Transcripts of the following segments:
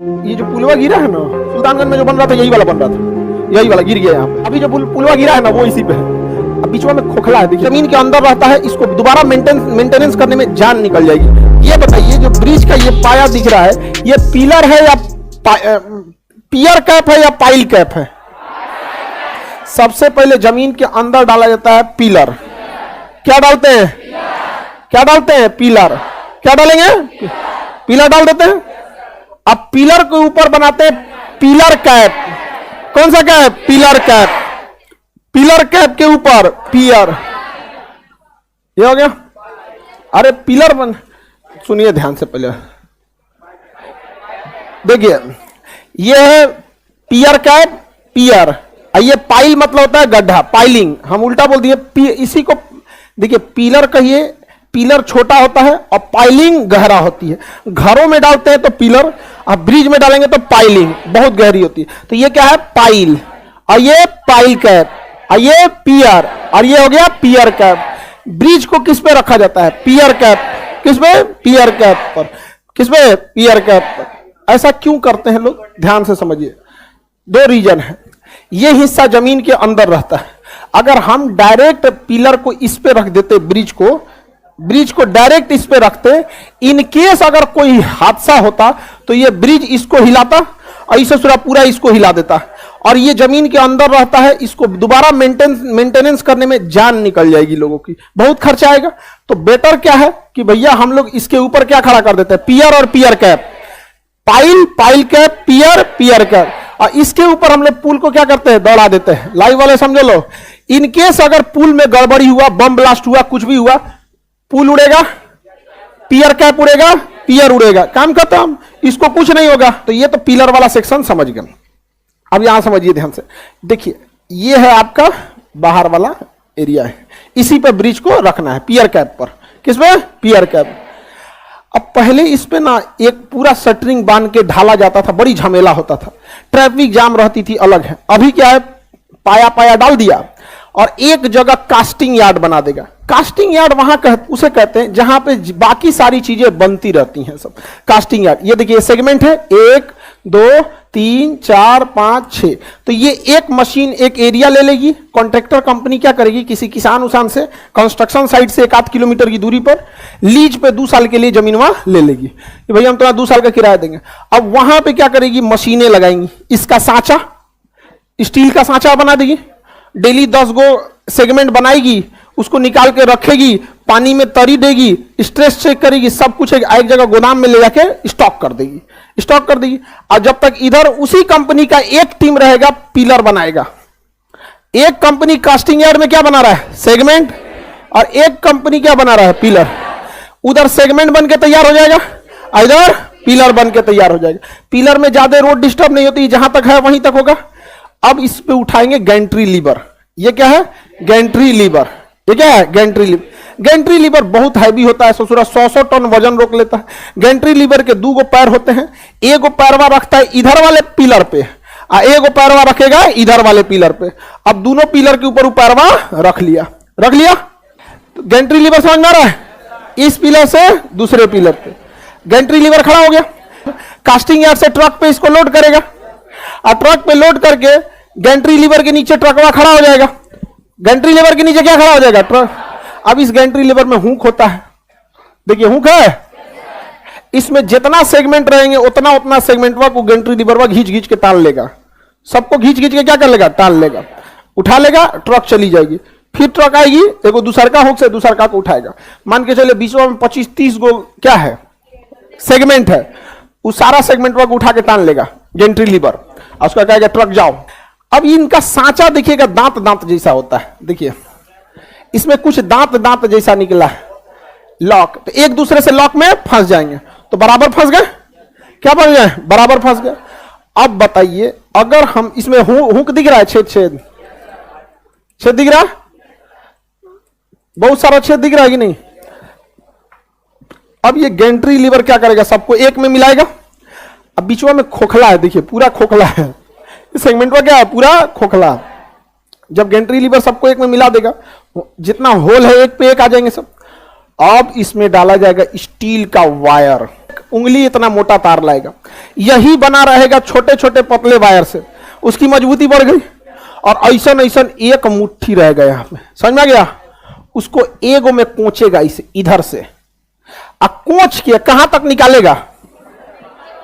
ये जो पुलवा गिरा है ना सुल्तानगंज में जो बन रहा था यही वाला बन रहा था, यही वाला गिर गया यहाँ पे। अभी जो पुलवा गिरा है ना वो इसी पे है। अब बीच में खोखला है, देखिए जमीन के अंदर रहता है, इसको दोबारा मेंटेनेंस करने में जान निकल जाएगी। ये बताइए जो ब्रिज का ये पाया दिख रहा है ये पिलर है या पियर कैप है या पाइल कैप है? सबसे पहले जमीन के अंदर डाला जाता है पिलर। क्या डालते हैं? क्या डालते हैं? पिलर। क्या डालेंगे? पिलर डाल देते हैं। अब पिलर के ऊपर बनाते हैं पिलर कैप। कौन सा cap? Pillar cap. Pillar cap के ऊपर पियर। ये हो गया। अरे पिलर बन, सुनिए ध्यान से पहले देखिए, ये है पियर कैप, पियर। ये पाइल मतलब होता है गड्ढा, पाइलिंग। हम उल्टा बोल दिए। इसी को देखिए पिलर कहिए, पिलर छोटा होता है और पाइलिंग गहरा होती है। घरों में डालते हैं तो पिलर, अब ब्रिज में डालेंगे तो पाइलिंग बहुत गहरी होती है। तो ये क्या है? पाइल। और ये पाइल कैप, और ये पियर, और ये हो गया पियर कैप। ब्रिज को किस पे रखा जाता है? पियर कैप। किस पे? पियर कैप पर। किस पे? पियर कैप पर। ऐसा क्यों करते हैं लोग? ध्यान से समझिए। दो रीजन है। ये हिस्सा जमीन के अंदर रहता है। अगर हम डायरेक्ट पिलर को इस पे रख देते, ब्रिज को डायरेक्ट इस पे रखते, इन केस अगर कोई हादसा होता तो ये ब्रिज इसको हिलाता और इसे पूरा इसको हिला देता, और ये जमीन के अंदर रहता है। इसको दोबारा मेंटेनेंस करने में जान निकल जाएगी लोगों की, बहुत खर्चा आएगा। तो बेटर क्या है कि भैया हम लोग इसके ऊपर क्या खड़ा कर देते हैं? पियर और पियर कैप। पाइल, पाइल कैप, पियर, पियर कैप। और इसके ऊपर हम लोग पुल को क्या करते हैं? दौड़ा देते हैं। लाइव वाले समझ लो, इनकेस अगर पुल में गड़बड़ी हुआ, बम ब्लास्ट हुआ, कुछ भी हुआ, पुल उड़ेगा, पियर कैप उड़ेगा, पियर उड़ेगा, काम खत्म, इसको कुछ नहीं होगा। तो ये तो पिलर वाला सेक्शन समझ गए। अब यहां समझिए ध्यान से, देखिए ये है आपका बाहर वाला एरिया है, इसी पे ब्रिज को रखना है पियर कैप पर। किस पे? पियर कैप। अब पहले इस पे ना एक पूरा शटरिंग बांध के ढाला जाता था, बड़ी झमेला होता था, ट्रैफिक जाम रहती थी, अलग है। अभी क्या है? पाया पाया डाल दिया और एक जगह कास्टिंग यार्ड बना देगा। कास्टिंग यार्ड वहां उसे कहते हैं जहां पे बाकी सारी चीजें बनती रहती हैं, सब कास्टिंग यार्ड। ये देखिए सेगमेंट है 1 2 3 4 5 6। तो ये एक मशीन एक एरिया ले लेगी। कॉन्ट्रैक्टर कंपनी क्या करेगी? किसी किसान उसान से कंस्ट्रक्शन साइट से 1-8 किलोमीटर की दूरी पर लीज पे 2 साल के लिए जमीन वहां ले लेगी कि भैया हम तुम्हारा 2 साल का किराया देंगे। अब वहां पे क्या करेगी? मशीनें लगाएंगी, इसका सांचा, स्टील का सांचा बना देगी, डेली 10 गो सेगमेंट बनाएगी, उसको निकाल के रखेगी, पानी में तरी देगी, स्ट्रेस चेक करेगी, सब कुछ एक जगह गोदाम में ले जाके स्टॉक कर देगी। और जब तक इधर उसी कंपनी का एक टीम रहेगा पिलर बनाएगा। एक कंपनी कास्टिंग यार्ड में क्या बना रहा है? सेगमेंट। और एक कंपनी क्या बना रहा है? पिलर। उधर सेगमेंट बन के तैयार हो जाएगा, इधर पिलर बन के तैयार हो जाएगा। पिलर में ज्यादा रोड डिस्टर्ब नहीं होती, जहां तक है वहीं तक होगा। अब इस पे उठाएंगे गैंट्री लीवर। ये क्या है? Gantry lever. ये क्या है? Gantry lever. गैंट्री लीवर बहुत हैवी होता है, 100 टन वजन रोक लेता है। गैंट्री लीवर के 2 गो पैर होते हैं, एक गो पैरवा रखता है इधर वाले पिलर पे और एक गो पैरवा रखेगा इधर वाले पिलर पे। अब दोनों पिलर के ऊपर पैरवा रख लिया। तो गैंट्री लीवर समझ में आ रहा है? इस पिलर से दूसरे पिलर पे गैंट्री लीवर खड़ा हो गया। कास्टिंग यार्ड से ट्रक पे इसको लोड करेगा और ट्रक पे लोड करके गैंट्री लीवर के नीचे ट्रकवा खड़ा हो जाएगा। गैंट्री लीवर के नीचे क्या खड़ा हो जाएगा? ट्रक। अब इस गैंट्री लीवर में हुक होता है, देखिए हुक है। इसमें जितना सेगमेंट रहेंगे उतना सेगमेंटवा को गैंट्री लीवरवा घींच के ताल लेगा। सबको घींच के क्या कर लेगा? टाल लेगा, उठा लेगा, ट्रक चली जाएगी। फिर ट्रक आएगी, देखो दूसरका हुक से दूसरका को उठाएगा। मान के चले बीच में 25-30 गो क्या है? सेगमेंट है। उस सारा सेगमेंटवा को उठा के टान लेगा गैंट्री लीवर और उसका कहेगा ट्रक जाओ। अब इनका सांचा देखिएगा दांत जैसा होता है, देखिए इसमें कुछ दांत जैसा निकला है, लॉक। तो एक दूसरे से लॉक में फंस जाएंगे तो बराबर फंस गए। क्या बन गए? बराबर फंस गए। अब बताइए अगर हम इसमें हुक दिख रहा है, छेद दिख रहा है, बहुत सारा छेद दिख रहा है कि नहीं? अब ये गैंट्री लीवर क्या करेगा? सबको एक में मिलाएगा। अब बीचवा में खोखला है, देखिए पूरा खोखला है, सेगमेंट में क्या है? पूरा खोखला। जब गैंट्री लीवर सबको एक में मिला देगा, जितना होल है एक पे एक आ जाएंगे सब। अब इसमें डाला जाएगा स्टील का वायर। उंगली इतना मोटा तार लाएगा, यही बना रहेगा छोटे छोटे पतले वायर से, उसकी मजबूती बढ़ गई और ऐसा ऐसा एक मुट्ठी रहेगा यहां पे, समझ में आ गया। उसको एगो में कोचेगा इसे इधर से, और कोच के कहां तक निकालेगा,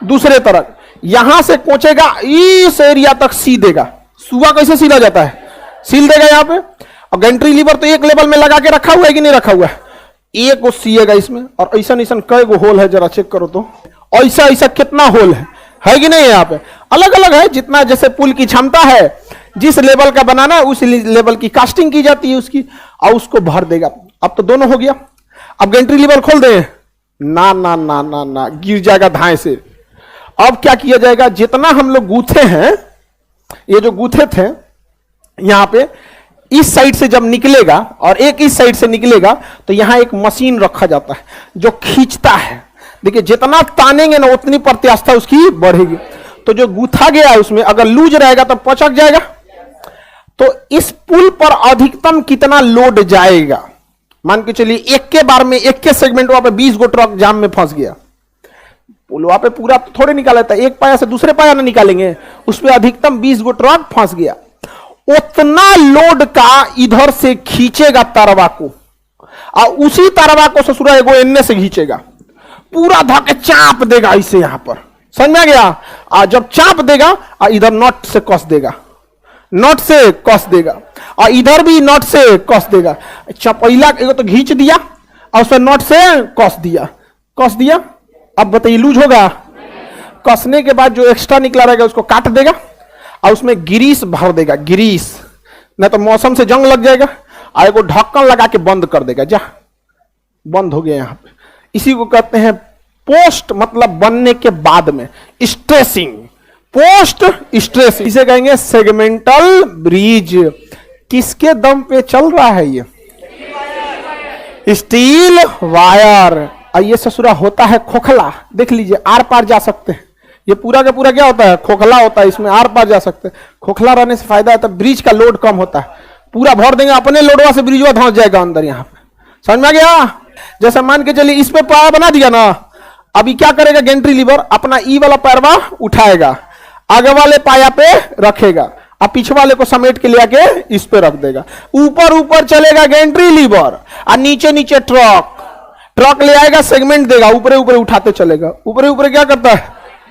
दूसरे तरफ, यहां से कोचेगा इस एरिया तक सी देगा। सुआ कैसे सीला जाता है, सील देगा यहां पे। और गैंट्री लीवर तो एक लेवल में लगा के रखा हुआ है कि नहीं रखा हुआ है, एक को सीएगा इसमें। और ऐसा ऐसा कई गो होल है, जरा चेक करो तो, ऐसा ऐसा कितना होल है कि नहीं, यहाँ पे अलग अलग है, जितना जैसे पुल की क्षमता है, जिस लेवल का बनाना है उस लेवल की कास्टिंग की जाती है उसकी, और उसको भर देगा। अब तो दोनों हो गया। अब गैंट्री लीवर खोल दें, ना ना ना ना ना, गिर जाएगा धाए से। अब क्या किया जाएगा, जितना हम लोग गूथे हैं, ये जो गूथे थे यहां पे, इस साइड से जब निकलेगा और एक इस साइड से निकलेगा, तो यहां एक मशीन रखा जाता है जो खींचता है। देखिए जितना तानेंगे ना उतनी प्रत्यास्था उसकी बढ़ेगी। तो जो गूथा गया है उसमें अगर लूज रहेगा तो पचक जाएगा। तो इस पुल पर अधिकतम कितना लोड जाएगा, मान के चलिए एक के बार में, एक के सेगमेंट वहां पे 20 गो ट्रक जाम में फंस गया, पुल वहां पे पूरा थोड़े निकाला था, एक पाया से दूसरे पाया ना निकालेंगे, उस पर अधिकतम 20 गो ट्रक फंस गया। उतना लोड का इधर से खींचेगा तरवा को, और उसी तरवा को ससुरा एगो एन्ने से खींचेगा, पूरा धके चाप देगा इसे यहां पर, समझ में आ गया। जब चाप देगा और इधर नट से कस देगा, नट से कस देगा, और इधर भी नट से कस देगा। चपैला एगो तो खींच दिया और उससे नट से कस दिया, कस दिया। अब बताइए लूज होगा, कसने के बाद जो एक्स्ट्रा निकला रहेगा उसको काट देगा और उसमें गिरीस भर देगा, गिरीस, नहीं तो मौसम से जंग लग जाएगा, और एगो ढक्कन लगा के बंद कर देगा, जा बंद हो गया यहां पे। इसी को कहते हैं पोस्ट, मतलब बनने के बाद में स्ट्रेसिंग, पोस्ट स्ट्रेसिंग, इसे कहेंगे सेगमेंटल ब्रिज। किसके दम पे चल रहा है ये, स्टील वायर। ये ससुरा होता है खोखला, देख लीजिए आर पार जा सकते हैं, ये पूरा का पूरा क्या होता है, खोखला होता है, इसमें आर पार जा सकते हैं। खोखला रहने से फायदा होता है, ब्रिज का लोड कम होता है, पूरा भर देंगे अपने लोडवा से, ब्रिजवा धंस जाएगा अंदर यहाँ पे, समझ में आ गया। जैसे मान के चलिए इस पे पाया बना दिया ना, अभी क्या करेगा गैंट्री लीवर, अपना ई वाला पैरवा उठाएगा, आगे वाले पाया पे रखेगा, अब पीछे वाले को समेट के ले आके इस पे रख देगा, ऊपर ऊपर चलेगा गैंट्री लीवर, और नीचे नीचे ट्रक, ट्रक ले आएगा, सेगमेंट देगा, ऊपर ऊपर उठाते चलेगा, ऊपर ऊपर क्या करता है,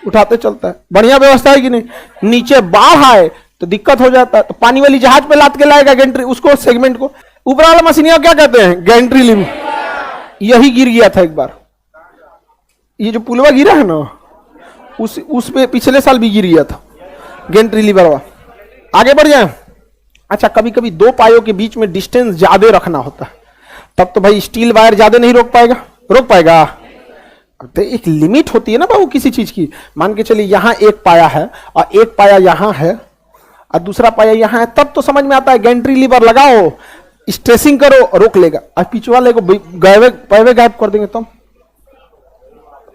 उठाते चलता है। बढ़िया व्यवस्था है कि नहीं। नीचे बाढ़ आए तो दिक्कत हो जाता है, तो पानी वाली जहाज पे लाद के लाएगा गैंट्री, उसको सेगमेंट को, ऊपर वाला मशीनिया क्या कहते हैं, गैंट्री लीवर। यही गिर गया था एक बार, ये जो पुलवा गिरा है ना, उस पे पिछले साल भी गिर गया था गैंट्री लीवर। आगे बढ़ जाए। अच्छा, कभी कभी दो पायों के बीच में डिस्टेंस ज्यादा रखना होता है, तब तो भाई स्टील वायर ज्यादा नहीं रोक पाएगा, रोक पाएगा। तो एक लिमिट होती है ना बाबू किसी चीज की। मान के चलिए यहां एक पाया है और एक पाया यहां है और दूसरा पाया यहां है, तब तो समझ में आता है गैंट्री लीवर लगाओ, स्ट्रेसिंग करो, रोक लेगा। और पीछे वाले को गायब कर देंगे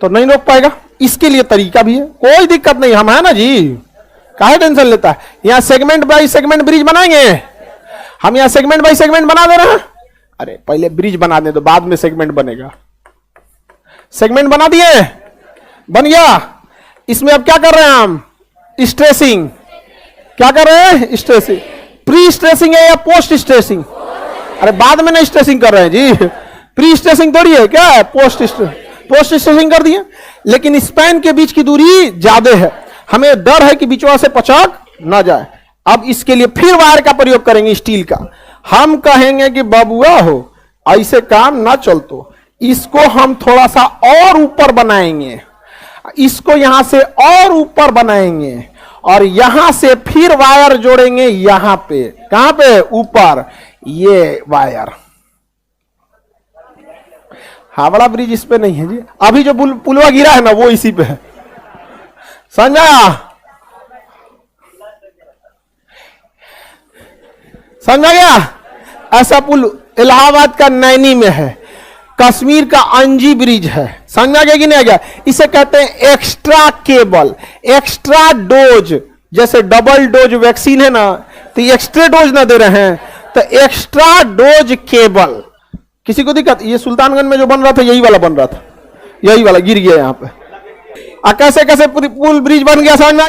तो नहीं रोक पाएगा। इसके लिए तरीका भी है, कोई दिक्कत नहीं, हम है ना जी, काहे टेंशन लेता है। यहां सेगमेंट बाई सेगमेंट ब्रिज बनाएंगे, हम यहां सेगमेंट बाई सेगमेंट बना दे रहे हैं। अरे पहले ब्रिज बना दे तो बाद में सेगमेंट बनेगा। सेगमेंट बना दिए, बन गया। इसमें अब क्या कर रहे हैं हम, स्ट्रेसिंग। क्या कर रहे हैं, स्ट्रेसिंग। प्री स्ट्रेसिंग है या पोस्ट स्ट्रेसिंग? अरे बाद में नहीं स्ट्रेसिंग कर रहे हैं जी, प्री स्ट्रेसिंग थोड़ी है, क्या है, पोस्ट स्ट्रेसिंग कर दिए। लेकिन स्पैन के बीच की दूरी ज्यादा है, हमें डर है कि बीचवा से पचक ना जाए। अब इसके लिए फिर वायर का प्रयोग करेंगे, स्टील का। हम कहेंगे कि बबुआ हो ऐसे काम ना चलतो, इसको हम थोड़ा सा और ऊपर बनाएंगे, इसको यहां से और ऊपर बनाएंगे और यहां से फिर वायर जोड़ेंगे यहां पे। कहां पे, ऊपर, ये वायर। हावड़ा ब्रिज इस पे नहीं है जी, अभी जो पुलवा गिरा है ना वो इसी पे है, समझा। समझा गया। ऐसा पुल इलाहाबाद का नैनी में है, कश्मीर का अंजी ब्रिज है, समझा गया कि नहीं आ गया। इसे कहते हैं एक्स्ट्रा केबल, एक्स्ट्रा डोज। जैसे डबल डोज वैक्सीन है ना, तो एक्स्ट्रा डोज ना दे रहे हैं, तो एक्स्ट्रा डोज केबल। किसी को दिक्कत, ये सुल्तानगंज में जो बन रहा था यही वाला बन रहा था, यही वाला गिर गया यहां पे, कैसे कैसे पुल ब्रिज बन गया समझ में